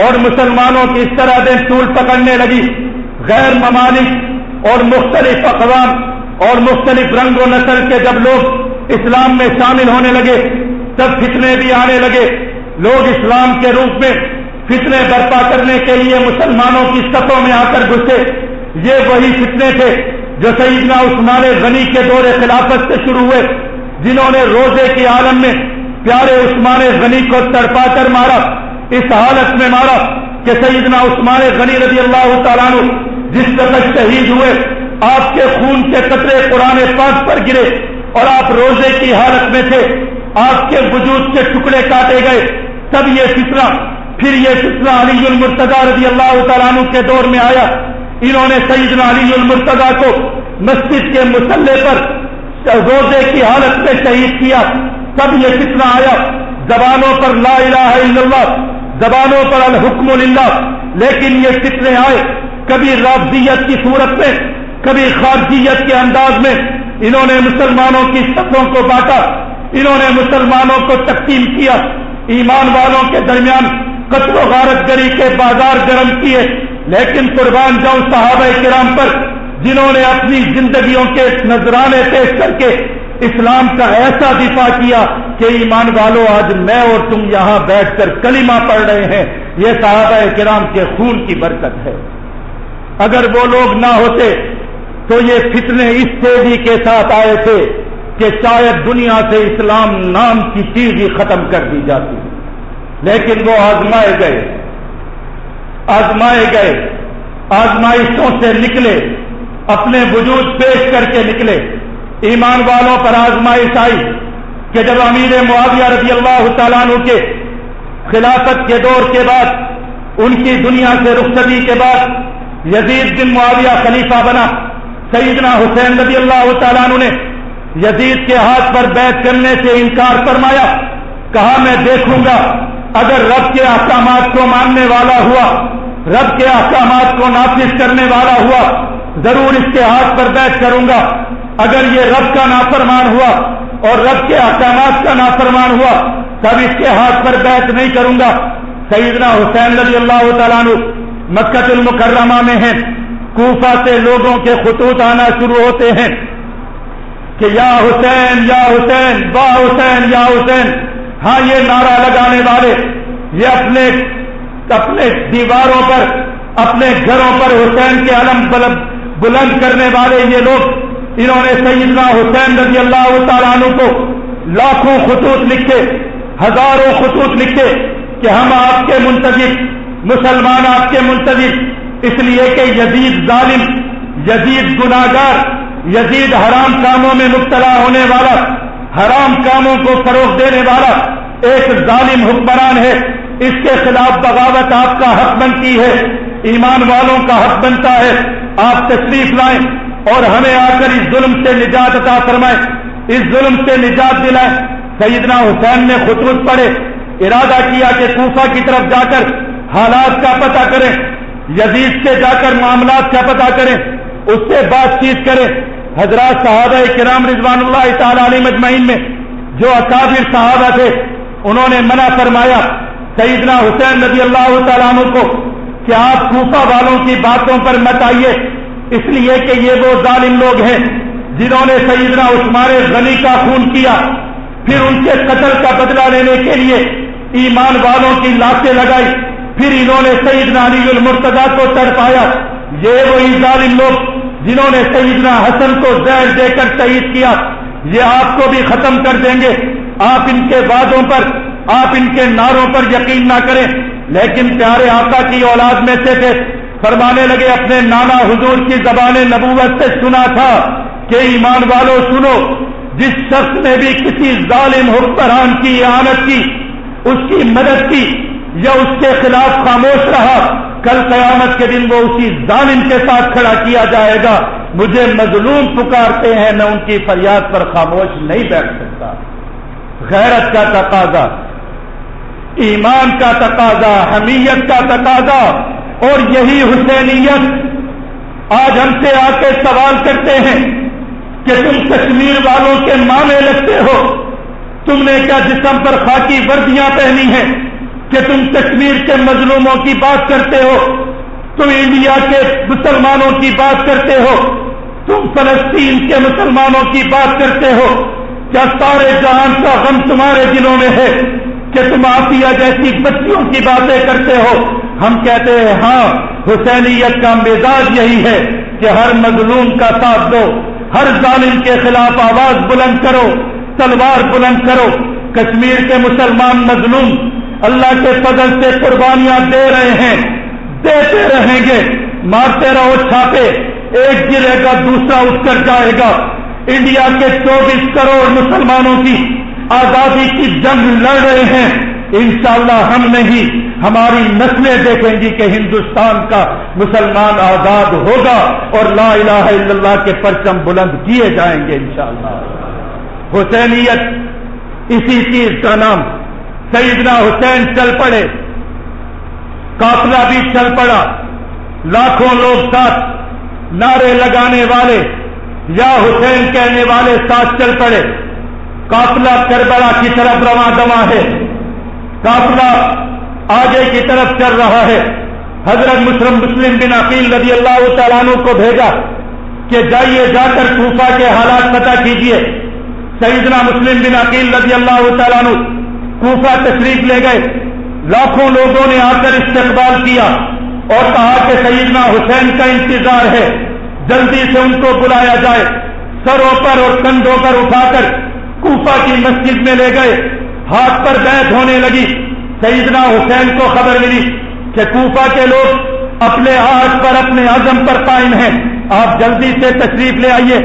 Speaker 1: اور مسلمانوں کی اس طرح دن طول پکڑنے لگی، غیر ممالک اور مختلف اقوام اور مختلف رنگ و نسل کے جب لوگ اسلام میں شامل ہونے لگے، تب فتنے بھی آنے لگے۔ لوگ اسلام کے روپ میں فتنے برپا کرنے کے لیے مسلمانوں کی صفوں میں آ کر گھسے۔ یہ وہی فتنے تھے جو سیدنا عثمان غنی کے دور خلافت سے شروع ہوئے، جنہوں نے روزے کی عالم میں پیارے عثمان غنی کو تڑپا کر مارا، اس حالت میں مارا کہ سیدنا عثمان غنی رضی اللہ تعالیٰ عنہ جس طرح شہید ہوئے، آپ کے خون کے قطرے قرآن پاک پر گرے اور آپ روزے کی حالت میں تھے، آپ کے وجود کے ٹکڑے کاٹے گئے۔ تب یہ فتنہ، پھر یہ فتنہ علی المرتضیٰ رضی اللہ تعالیٰ عنہ کے دور میں آیا۔ انہوں نے سیدنا علی المرتضیٰ کو مسجد کے مصلے پر روزے کی حالت میں شہید کیا۔ تب یہ فتنہ آیا، زبانوں پر لا الہ الا اللہ، زبانوں پر الحکم للہ، لیکن یہ فتنے آئے کبھی رافضیت کی صورت میں، کبھی خارجیت کے انداز میں۔ انہوں نے مسلمانوں کی صفوں کو بانٹا، انہوں نے مسلمانوں کو تقسیم کیا، ایمان والوں کے درمیان قتل و غارت گری کے بازار گرم کیے۔ لیکن قربان جاؤں صحابہ کرام پر، جنہوں نے اپنی زندگیوں کے نذرانے پیش کر کے اسلام کا ایسا دفاع کیا کہ ایمان والوں آج میں اور تم یہاں بیٹھ کر کلمہ پڑھ رہے ہیں، یہ صحابہ کرام کے خون کی برکت ہے۔ اگر وہ لوگ نہ ہوتے تو یہ فتنے اس تیزی کے ساتھ آئے تھے کہ شاید دنیا سے اسلام نام کی چیز ہی ختم کر دی جاتی، لیکن وہ آزمائے گئے، آزمائشوں سے نکلے، اپنے وجود پیش کر کے نکلے۔ ایمان والوں پر آزمائش آئی کہ جب امیر معاویہ رضی اللہ تعالیٰ عنہ کے خلافت کے دور کے بعد، ان کی دنیا سے رخصتی کے بعد یزید بن معاویہ خلیفہ بنا، سیدنا حسین رضی اللہ تعالیٰ عنہ نے یزید کے ہاتھ پر بیعت کرنے سے انکار فرمایا۔ کہا میں دیکھوں گا، اگر رب کے احکامات کو ماننے والا ہوا، رب کے احکامات کو نافذ کرنے والا ہوا، ضرور اس کے ہاتھ پر بیعت کروں گا۔ اگر یہ رب کا نافرمان ہوا اور رب کے احکامات کا نافرمان ہوا، تب اس کے ہاتھ پر بیعت نہیں کروں گا۔ سیدنا حسین رضی اللہ تعالیٰ عنہ مکہ المکرمہ میں ہیں، کوفہ سے لوگوں کے خطوط آنا شروع ہوتے ہیں کہ یا حسین یا حسین، وا حسین یا حسین۔ ہاں یہ نعرہ لگانے والے، یہ اپنے دیواروں پر، اپنے گھروں پر حسین کے علم بلند کرنے والے یہ لوگ، انہوں نے سیدنا حسین رضی اللہ تعالیٰ عنہ کو لاکھوں خطوط لکھے، ہزاروں خطوط لکھے کہ ہم آپ کے منتظر، مسلمان آپ کے منتظر، اس لیے کہ یزید ظالم، یزید گناہگار، یزید حرام کاموں میں مبتلا ہونے والا، حرام کاموں کو فروغ دینے والا ایک ظالم حکمران ہے، اس کے خلاف بغاوت آپ کا حق بنتی ہے، ایمان والوں کا حق بنتا ہے۔ آپ تشریف لائیں اور ہمیں آ کر اس ظلم سے نجات عطا فرمائیں، اس ظلم سے نجات دلائیں۔ سیدنا حسین نے خطوط پڑھے، ارادہ کیا کہ کوفہ کی طرف جا کر حالات کا پتہ کریں، یزید سے جا کر معاملات کا پتہ کریں، اس سے بات چیت کریں۔ حضرات صحابہ کرام رضوان اللہ تعالی علیہ مجمعین میں جو اکابر صحابہ تھے، انہوں نے منع فرمایا سیدنا حسین رضی اللہ تعالیٰ عنہ کو کہ آپ کوفہ والوں کی باتوں پر مت آئیے، اس لیے کہ یہ وہ ظالم لوگ ہیں جنہوں نے سیدنا عثمان غنی کا خون کیا، پھر ان کے قتل کا بدلہ لینے کے لیے ایمان والوں کی لاشیں لگائی، پھر انہوں نے سیدنا علی المرتضیٰ کو تڑپایا۔ یہ وہی ظالم لوگ جنہوں نے سیدنا حسن کو زہر دے کر شہید کیا، یہ آپ کو بھی ختم کر دیں گے۔ آپ ان کے وعدوں پر، آپ ان کے نعروں پر یقین نہ کریں، لیکن پیارے آقا کی اولاد میں سے تھے، فرمانے لگے اپنے نانا حضور کی زبان نبوت سے سنا تھا کہ ایمان والوں سنو، جس شخص نے بھی کسی ظالم حکمران کی اعانت کی، اس کی مدد کی یا اس کے خلاف خاموش رہا، کل قیامت کے دن وہ اسی ظالم کے ساتھ کھڑا کیا جائے گا۔ مجھے مظلوم پکارتے ہیں، میں ان کی فریاد پر خاموش نہیں بیٹھ سکتا۔ غیرت کا تقاضا، ایمان کا تقاضا، حمیت کا تقاضا، اور یہی حسینیت آج ہم سے آ کے سوال کرتے ہیں کہ تم کشمیر والوں کے مامے لگتے ہو، تم نے کیا جسم پر خاکی وردیاں پہنی ہیں کہ تم کشمیر کے مظلوموں کی بات کرتے ہو، تم انڈیا کے مسلمانوں کی بات کرتے ہو، تم فلسطین کے مسلمانوں کی بات کرتے ہو؟ کیا سارے جہان کا غم تمہارے دلوں میں ہے کہ تم آفیہ جیسی بچیوں کی باتیں کرتے ہو؟ ہم کہتے ہیں ہاں، حسینیت کا مزاج یہی ہے کہ ہر مظلوم کا ساتھ دو، ہر ظالم کے خلاف آواز بلند کرو، تلوار بلند کرو۔ کشمیر کے مسلمان مظلوم اللہ کے فضل سے قربانیاں دے رہے ہیں، دیتے رہیں گے، مارتے رہو چھاپے، ایک گرے گا دوسرا اٹھ کر جائے گا۔ انڈیا کے 24 کروڑ مسلمانوں کی آزادی کی جنگ لڑ رہے ہیں، انشاءاللہ ہم نہیں، ہماری نسلیں دیکھیں گی کہ ہندوستان کا مسلمان آزاد ہوگا اور لا الہ الا اللہ کے پرچم بلند کیے جائیں گے انشاءاللہ۔ حسینیت اسی چیز کا نام۔ سیدنا حسین چل پڑے، قافلہ بھی چل پڑا، لاکھوں لوگ ساتھ، نعرے لگانے والے یا حسین کہنے والے ساتھ چل پڑے۔ قافلہ کربلا کی طرف رواں دواں ہے، قافلہ آگے کی طرف چل رہا ہے۔ حضرت مسلم بن عقیل رضی اللہ تعالیٰ عنہ کو بھیجا کہ جائیے جا کر کوفہ کے حالات پتہ کیجیے۔ سیدنا مسلم بن عقیل رضی اللہ تعالیٰ عنہ کوفہ تشریف لے گئے، لاکھوں لوگوں نے آ کر استقبال کیا اور کہا کہ سیدنا حسین کا انتظار ہے، جلدی سے ان کو بلایا جائے۔ سروں پر اور کندھوں پر اٹھا کر کوفہ کی مسجد میں لے گئے، ہاتھ پر بیعت ہونے لگی۔ سیدنا حسین کو خبر ملی کہ کوفہ کے لوگ اپنے عہد پر، اپنے عزم پر قائم ہیں، آپ جلدی سے تشریف لے آئیے۔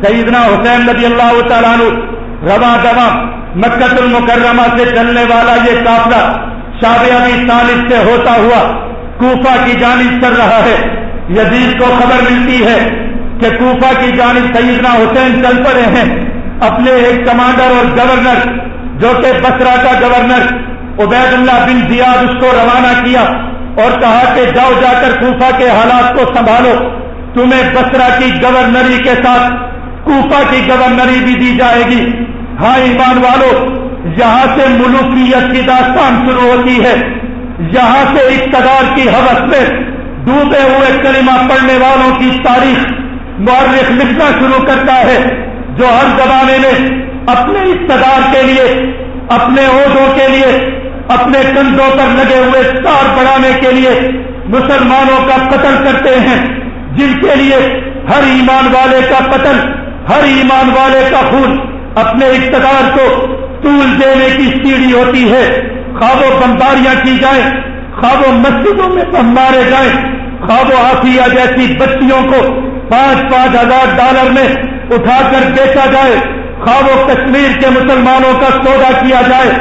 Speaker 1: سیدنا حسین رضی اللہ تعالیٰ عنہ رواں دواں مکہ المکرمہ سے چلنے والا یہ قافلہ شاب ابی طالب سے ہوتا ہوا کوفہ کی جانب چل رہا ہے۔ یزید کو خبر ملتی ہے کہ کوفہ کی جانب سیدنا حسین چل پڑے ہیں۔ اپنے ایک کمانڈر اور گورنر جو کہ بصرہ کا گورنر عبید اللہ بن زیاد، اس کو روانہ کیا اور کہا کہ جاؤ جا کر کوفہ کے حالات کو سنبھالو، تمہیں بصرہ کی گورنری کے ساتھ کوفہ کی گورنری بھی دی جائے گی۔ ہاں ایمان والو، یہاں سے ملوکیت کی داستان شروع ہوتی ہے، یہاں سے اقتدار کی ہوس میں ڈوبے ہوئے کلمہ پڑھنے والوں کی تاریخ مورخ لکھنا شروع کرتا ہے، جو ہر زمانے میں اپنے اقتدار کے لیے، اپنے عہدوں کے لیے، اپنے کندھوں پر لگے ہوئے تار بڑھانے کے لیے مسلمانوں کا قتل کرتے ہیں، جن کے لیے ہر ایمان والے کا قتل، ہر ایمان والے کا خون اپنے اقتدار کو طول دینے کی سیڑھی ہوتی ہے۔ خواہ وہ بمباریاں کی جائیں، خواہ وہ مسجدوں میں بم مارے جائیں، خواہ وہ آفیہ جیسی بچیوں کو 5-5 ہزار ڈالر میں اٹھا کر بیچا جائے، خواہ وہ کشمیر کے مسلمانوں کا سودا کیا جائے،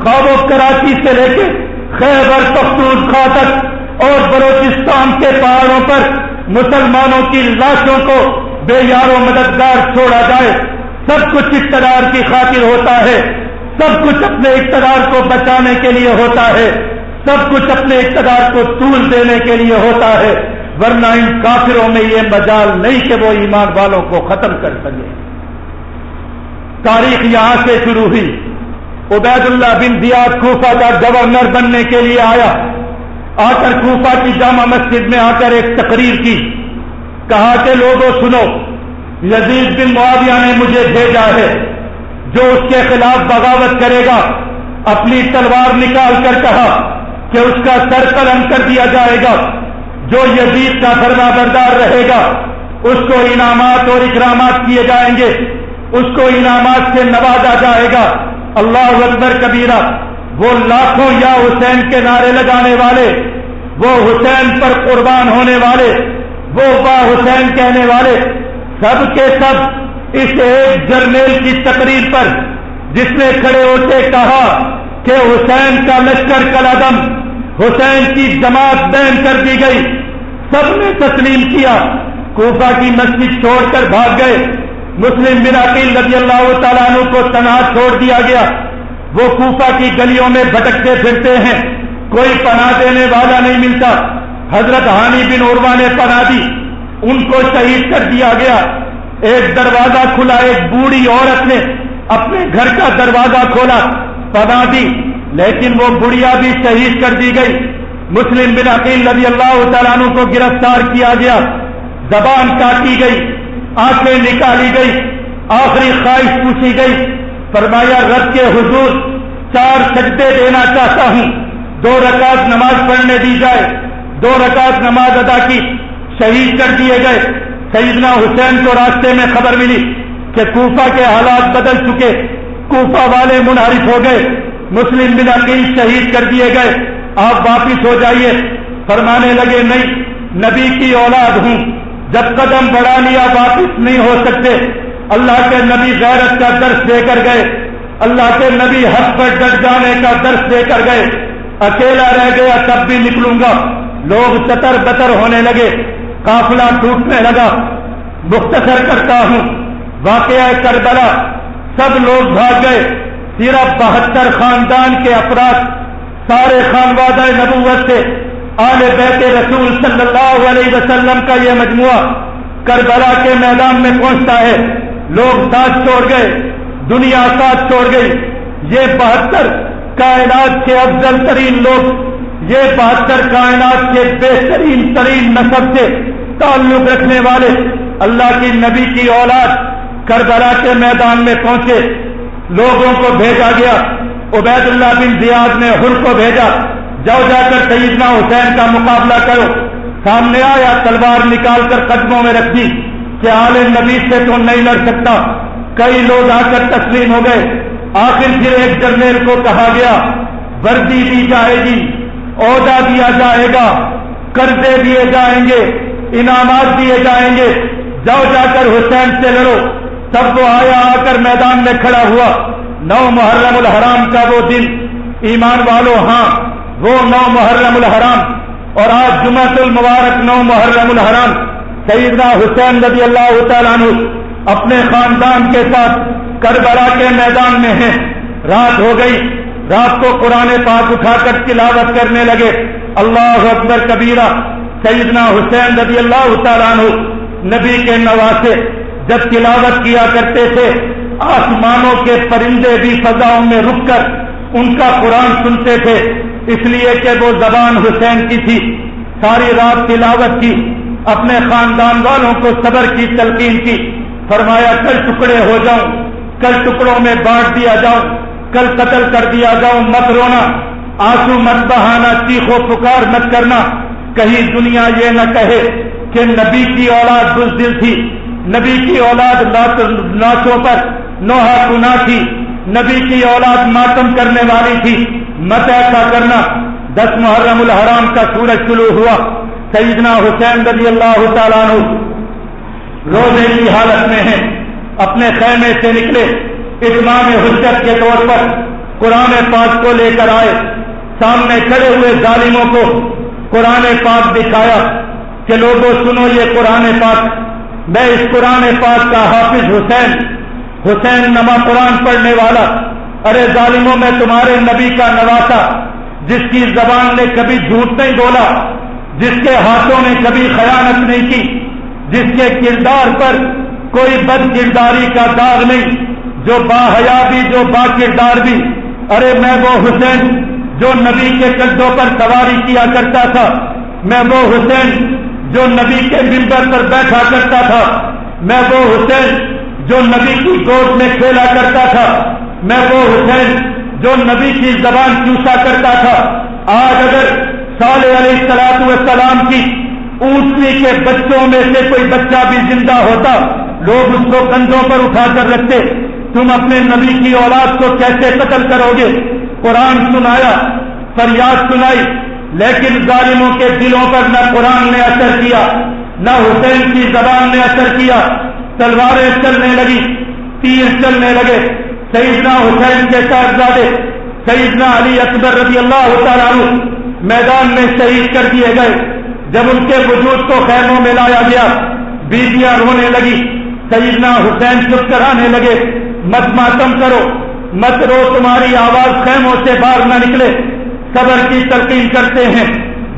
Speaker 1: خواہ وہ کراچی سے لے کے خیبر پختونخوا تک اور بلوچستان کے پہاڑوں پر مسلمانوں کی لاشوں کو بے یار و مددگار چھوڑا جائے، سب کچھ اقتدار کی خاطر ہوتا ہے، سب کچھ اپنے اقتدار کو بچانے کے لیے ہوتا ہے، سب کچھ اپنے اقتدار کو طول دینے کے لیے ہوتا ہے، ورنہ ان کافروں میں یہ مجال نہیں کہ وہ ایمان والوں کو ختم کر سکے۔ تاریخ یہاں سے شروع ہوئی۔ عبید اللہ بن زیاد کوفہ کا گورنر بننے کے لیے آیا، آ کر کوفہ کی جامع مسجد میں آ کر ایک تقریر کی، کہا کہ لوگوں سنو، یزید بن معاویہ نے مجھے بھیجا ہے، جو اس کے خلاف بغاوت کرے گا اپنی تلوار نکال کر کہا کہ اس کا سر قلم کر دیا جائے گا، جو یزید کا فرما بردار رہے گا اس کو انعامات اور اکرامات کیے جائیں گے، اس کو انعامات سے نوازا جائے گا۔ اللہ اکبر کبیرہ۔ وہ لاکھوں یا حسین کے نعرے لگانے والے، وہ حسین پر قربان ہونے والے، وہ با حسین کہنے والے، سب کے سب اس ایک جرنیل کی تقریر پر، جس نے کھڑے ہوتے کہا کہ حسین کا لشکر کالعدم، حسین کی جماعت بین کر دی گئی، سب نے تسلیم کیا، کوفہ کی مسجد چھوڑ کر بھاگ گئے۔ مسلم بن عقیل رضی اللہ تعالیٰ عنہ کو تنہا چھوڑ دیا گیا، وہ کوفہ کی گلیوں میں بھٹکتے پھرتے ہیں، کوئی پناہ دینے والا نہیں ملتا۔ حضرت ہانی بن عروہ نے پناہ دی، ان کو شہید کر دیا گیا۔ ایک دروازہ کھلا، ایک بوڑھی عورت نے اپنے گھر کا دروازہ کھولا، پناہ دی، لیکن وہ بڑھیا بھی شہید کر دی گئی۔ مسلم بن عقیل رضی اللہ تعالیٰ عنہ کو گرفتار کیا گیا، زبان کاٹی گئی، آنکھیں نکالی گئی، آخری خواہش پوچھی گئی، فرمایا رب کے حضور 4 سجدے دینا چاہتا ہوں، 2 رکعت نماز پڑھنے دی جائے۔ 2 رکعت نماز ادا کی، شہید کر دیے گئے۔ سیدنا حسین کو راستے میں خبر ملی کہ کوفہ کے حالات بدل چکے، کوفہ والے منحرف ہو گئے، مسلم بن عقیل شہید کر دیے گئے، آپ واپس ہو جائیے۔ فرمانے لگے نہیں، نبی کی اولاد ہوں، جب قدم بڑھا لیا واپس نہیں ہو سکتے۔ اللہ کے نبی غیرت کا درس دے کر گئے، اللہ کے نبی حق پر ڈٹ جانے کا درس دے کر گئے۔ اکیلا رہ گیا تب بھی نکلوں گا۔ لوگ تتر بتر ہونے لگے، قافلہ ٹوٹنے لگا۔ مختصر کرتا ہوں واقعہ کربلا، سب لوگ بھاگ گئے، صرف 72 خاندان کے افراد، سارے خانوادہ نبوت سے آل بیت رسول صلی اللہ علیہ وسلم کا یہ مجموعہ کربلا کے میدان میں پہنچتا ہے۔ لوگ ساتھ چھوڑ گئے، دنیا ساتھ چھوڑ گئی۔ یہ 72 کائنات کے افضل ترین لوگ، یہ 72 کائنات کے بہترین ترین نسب سے تعلق رکھنے والے اللہ کی نبی کی اولاد کربلا کے میدان میں پہنچے۔ لوگوں کو بھیجا گیا، عبید اللہ بن زیاد نے حر کو بھیجا، جاؤ جا کر سیدنا حسین کا مقابلہ کرو۔ سامنے آیا، تلوار نکال کر قدموں میں رکھ دی کہ آل نبی سے تو نہیں لڑ سکتا۔ کئی لوگ آ کر تسلیم ہو گئے۔ آخر پھر ایک جرنیل کو کہا گیا وردی دی جائے گی، عہدہ دیا جائے گا، قرضے دیے جائیں گے، انعامات دیے جائیں گے، جاؤ جا کر حسین سے لڑو۔ تب وہ آیا، آ کر میدان میں کھڑا ہوا۔ 9 محرم الحرام کا وہ دن، ایمان والو، ہاں وہ 9 محرم الحرام، اور آج جمعۃ المبارک 9 محرم الحرام، سیدنا حسین رضی اللہ تعالیٰ عنہ اپنے خاندان کے ساتھ کربلا کے میدان میں ہیں۔ رات ہو گئی، رات کو قرآن پاک اٹھا کر تلاوت کرنے لگے، اللہ اکبر کبیرہ۔ سیدنا حسین رضی اللہ تعالیٰ عنہ نبی کے نواسے جب تلاوت کیا کرتے تھے، آسمانوں کے پرندے بھی فضاؤں میں رک کر ان کا قرآن سنتے تھے، اس لیے کہ وہ زبان حسین کی تھی۔ ساری رات تلاوت کی، اپنے خاندان والوں کو صبر کی تلقین کی، فرمایا کل ٹکڑے ہو جاؤں، کل ٹکڑوں میں بانٹ دیا جاؤں، کل قتل کر دیا جاؤں، مت رونا، آنسو مت بہانا، چیخو پکار مت کرنا، کہیں دنیا یہ نہ کہے کہ نبی کی اولاد بزدل تھی، نبی کی اولاد لاشوں پر نوحہ کنا تھی، نبی کی اولاد ماتم کرنے والی تھی، مت ایسا کرنا۔ 10 محرم الحرام کا سورج طلوع ہوا، سیدنا حسین رضی اللہ تعالیٰ عنہ روزے کی حالت میں ہیں، اپنے خیمے سے نکلے، اتمام حجت کے طور پر قرآن پاک کو لے کر آئے، سامنے کھڑے ہوئے ظالموں کو قرآن پاک دکھایا کہ لوگوں سنو یہ قرآن پاک، میں اس قرآن پاک کا حافظ حسین نما قرآن پڑھنے والا، ارے ظالموں میں تمہارے نبی کا نواسا، جس کی زبان نے کبھی جھوٹ نہیں بولا، جس کے ہاتھوں نے کبھی خیانت نہیں کی، جس کے کردار پر کوئی بد کرداری کا داغ نہیں، جو باحیا بھی جو با کردار بھی، ارے میں وہ حسین جو نبی کے کندھوں پر سواری کیا کرتا تھا، میں وہ حسین جو نبی کے منبر پر بیٹھا کرتا تھا، میں وہ حسین جو نبی کی گود میں کھیلا کرتا تھا، میں وہ حسین جو نبی کی زبان چوسا کرتا تھا۔ آج اگر صالح علیہ السلام کی اونٹنی کے بچوں میں سے کوئی بچہ بھی زندہ ہوتا، لوگ اس کو کندھوں پر اٹھا کر رکھتے، تم اپنے نبی کی اولاد کو کیسے قتل کرو گے؟ قرآن سنایا، فریاد سنائی، لیکن ظالموں کے دلوں پر نہ قرآن نے اثر کیا، نہ حسین کی زبان نے اثر کیا۔ تلواریں چلنے لگی، تیر چلنے لگے، سیدنا حسین کے صاحبزادے سیدنا علی اکبر رضی اللہ تعالیٰ عنہ میدان میں شہید کر دیے گئے۔ جب ان کے وجود کو خیموں میں لایا گیا، بیویاں رونے لگی، سیدنا حسین چپ کرانے لگے، مت ماتم کرو، مت رو، تمہاری آواز خیموں سے باہر نہ نکلے، صبر کی تلقین کرتے ہیں۔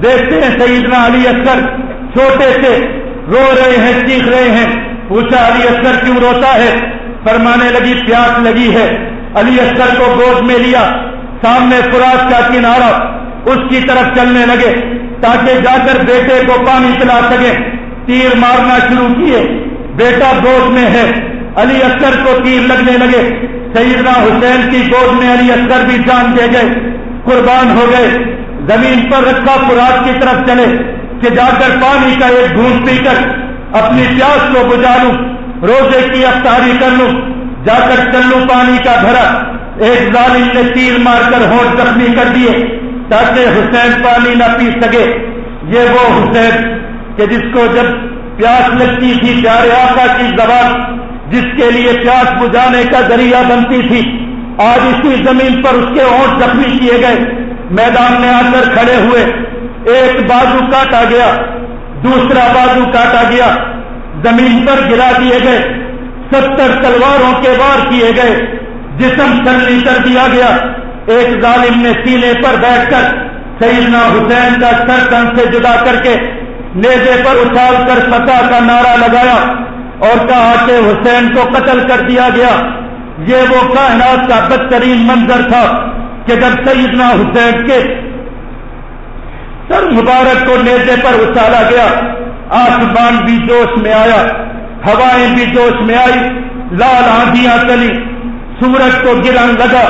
Speaker 1: دیکھتے ہیں سیدنا علی اکبر چھوٹے سے رو رہے ہیں، چیخ رہے ہیں. پوچھا علی اصغر کیوں روتا ہے؟ فرمانے لگی پیاس لگی ہے. علی اصغر کو گود میں لیا، سامنے فرات کا کنارہ، اس کی طرف چلنے لگے تاکہ جا کر بیٹے کو پانی پلا سکے. تیر مارنا شروع کیے، بیٹا گود میں ہے، علی اصغر کو تیر لگنے لگے. سیدنا حسین کی گود میں علی اصغر بھی جان دے گئے، قربان ہو گئے. زمین پر رکھا فرات کی طرف چلے کہ جا کر پانی کا ایک گھونٹ پی کر اپنی پیاس کو بجھا لوں، روزے کی افطاری کر لوں، جا کر چل لوں پانی کا بھرا. ایک ظالم نے تیر مار کر ہونٹ زخمی کر دیے تاکہ حسین پانی نہ پی سکے. یہ وہ حسین کہ جس کو جب پیاس لگتی تھی پیارے آقا کی زبان جس کے لیے پیاس بجھانے کا ذریعہ بنتی تھی، آج اسی زمین پر اس کے ہونٹ زخمی کیے گئے. میدان میں آ کر کھڑے ہوئے، ایک بازو کاٹا گیا، دوسرا بازو کاٹا گیا، زمین پر گرا دیے گئے، 70 تلواروں کے وار کیے گئے، جسم چھلنی کر دیا گیا. ایک ظالم نے سینے پر بیٹھ کر سیدنا حسین کا سر تن سے جدا کر کے نیزے پر اچھال کر فتح کا نعرہ لگایا اور کہا کہ حسین کو قتل کر دیا گیا. یہ وہ کائنات کا بدترین منظر تھا کہ جب سیدنا حسین کے سر مبارک کو نیزے پر اچھالا گیا، آسمان بھی جوش میں آیا، ہوائیں بھی جوش میں آئی، لال آندھیاں چلی، سورج کو گرن لگا،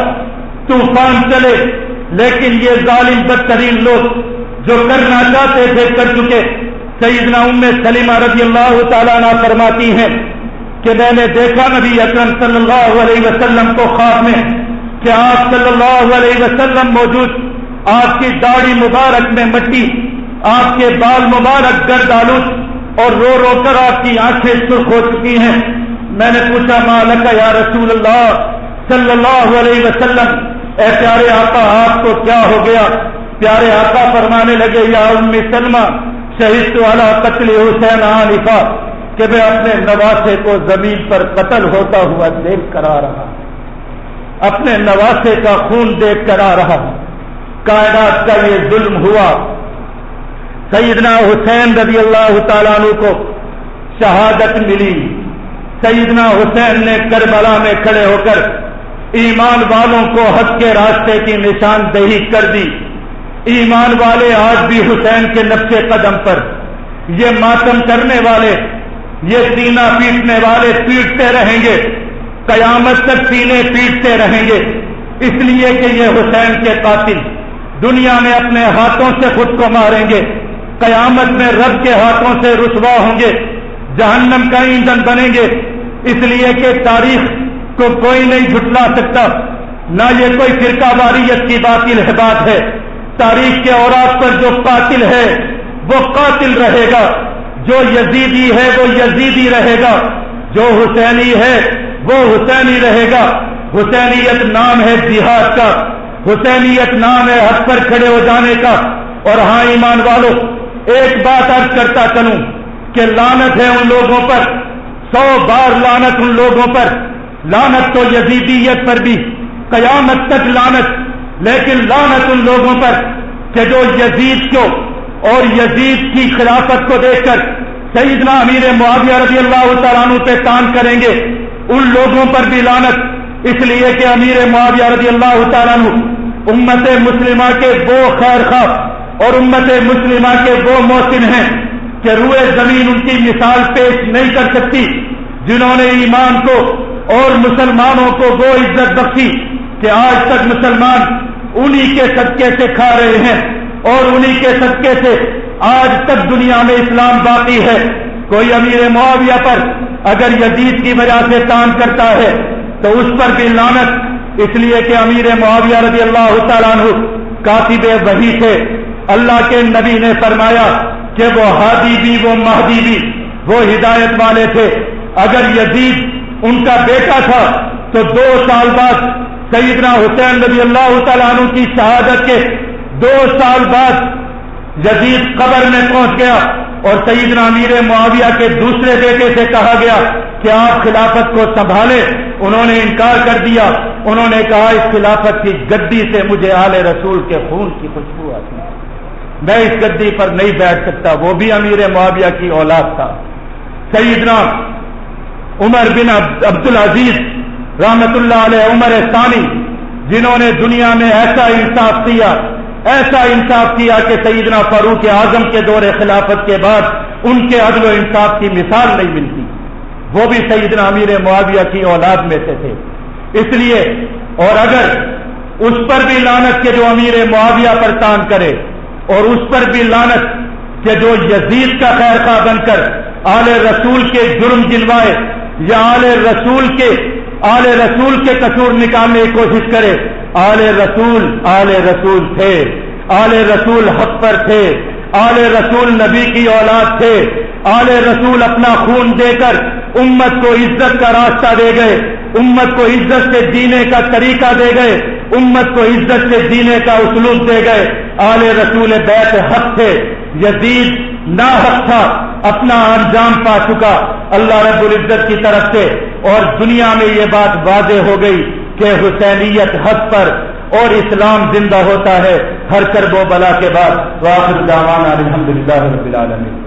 Speaker 1: طوفان چلے. لیکن یہ ظالم بدترین لوگ جو کرنا چاہتے تھے کر چکے. سیدنا ام سلمہ رضی اللہ تعالیٰ عنہ فرماتی ہیں کہ میں نے دیکھا نبی اکرم صلی اللہ علیہ وسلم کو خواب میں کہ آپ صلی اللہ علیہ وسلم موجود، آپ کی داڑھی مبارک میں مٹی، آپ کے بال مبارک گرد آلود اور رو رو کر آپ کی آنکھیں سرخ ہو چکی ہیں. میں نے پوچھا ما لک یا رسول اللہ صلی اللہ علیہ وسلم، اے پیارے آقا آپ کو کیا ہو گیا؟ پیارے آقا فرمانے لگے یا ام سلمہ شہدت علی قتل حسین آنفا، کہ میں اپنے نواسے کو زمین پر قتل ہوتا ہوا دیکھ کر آ رہا، اپنے نواسے کا خون دیکھ کر آ رہا. کائنات کا یہ ظلم ہوا. سیدنا حسین رضی اللہ تعالیٰ عنہ کو شہادت ملی. سیدنا حسین نے کربلا میں کھڑے ہو کر ایمان والوں کو حق کے راستے کی نشاندہی کر دی. ایمان والے آج بھی حسین کے نقش قدم پر، یہ ماتم کرنے والے، یہ سینہ پیٹنے والے پیٹتے رہیں گے، قیامت تک سینے پیٹتے رہیں گے. اس لیے کہ یہ حسین کے قاتل دنیا میں اپنے ہاتھوں سے خود کو ماریں گے، قیامت میں رب کے ہاتھوں سے رسوا ہوں گے، جہنم کا ایندھن بنیں گے. اس لیے کہ تاریخ کو کوئی نہیں جھٹلا سکتا، نہ یہ کوئی فرقہ واریت کی باطل ہے بات ہے. تاریخ کے اوراق پر جو قاتل ہے وہ قاتل رہے گا، جو یزیدی ہے وہ یزیدی رہے گا، جو حسینی ہے وہ حسینی رہے گا. حسینیت نام ہے جہاد کا، حسینیت نام ہے حق پر کھڑے ہو جانے کا. اور ہاں ایمان والوں، ایک بات عرض کرتا چلوں کہ لعنت ہے ان لوگوں پر، 100 بار لعنت ان لوگوں پر. لعنت تو یزیدیت پر بھی، قیامت تک لعنت. لیکن لعنت ان لوگوں پر کہ جو یزید کو اور یزید کی خلافت کو دیکھ کر سیدنا امیر معاویہ رضی اللہ تعالیٰ عنہ پہ تان کریں گے. ان لوگوں پر بھی لعنت، اس لیے کہ امیر معاویہ رضی اللہ تعالیٰ عنہ امت مسلمہ کے وہ خیر خواہ اور امت مسلمہ کے وہ محسن ہیں کہ روئے زمین ان کی مثال پیش نہیں کر سکتی، جنہوں نے ایمان کو اور مسلمانوں کو وہ عزت بخشی کہ آج تک مسلمان انہی کے صدقے سے کھا رہے ہیں اور انہی کے صدقے سے آج تک دنیا میں اسلام باقی ہے. کوئی امیر معاویہ پر اگر یزید کی وجہ سے تان کرتا ہے تو اس پر بھی لعنت، اس لیے کہ امیر معاویہ رضی اللہ تعالیٰ عنہ کاتب وحی تھے. اللہ کے نبی نے فرمایا کہ وہ ہادی بھی، وہ مہدی بھی، وہ ہدایت والے تھے. اگر یزید ان کا بیٹا تھا تو 2 سال بعد سیدنا حسین رضی اللہ تعالیٰ عنہ کی شہادت کے 2 سال بعد یزید قبر میں پہنچ گیا اور سیدنا امیر معاویہ کے دوسرے بیٹے سے کہا گیا کہ آپ خلافت کو سنبھالیں. انہوں نے انکار کر دیا. انہوں نے کہا اس خلافت کی گدی سے مجھے آل رسول کے خون کی خوشبو آتی ہے، میں اس گدی پر نہیں بیٹھ سکتا. وہ بھی امیر معاویہ کی اولاد تھا. سیدنا عمر بن عبد العزیز رحمت اللہ علیہ، عمر ثانی، جنہوں نے دنیا میں ایسا انصاف کیا کہ سیدنا فاروق اعظم کے دور خلافت کے بعد ان کے عدل و انصاف کی مثال نہیں ملتی، وہ بھی سیدنا امیر معاویہ کی اولاد میں سے تھے۔ اس لیے اور اگر اس پر بھی لعنت کہ جو امیر معاویہ پر تان کرے، اور اس پر بھی لعنت کہ جو یزید کا خیر خواہ بن کر آل رسول کے جرم گنوائے یا آل رسول کے قصور نکالنے کی کوشش کرے۔ آل رسول تھے، آل رسول حق پر تھے، آل رسول نبی کی اولاد تھے، آل رسول اپنا خون دے کر امت کو عزت کا راستہ دے گئے، امت کو عزت سے جینے کا طریقہ دے گئے، امت کو عزت سے جینے کا اسلوب دے گئے۔ آل رسول بیت حق تھے، یزید ناحق تھا، اپنا انجام پا چکا اللہ رب العزت کی طرف سے، اور دنیا میں یہ بات واضح ہو گئی کہ حسینیت حق پر اور اسلام زندہ ہوتا ہے ہر کرب و بلا کے بعد۔ وآخر دعوانا الحمدللہ رب العالمین۔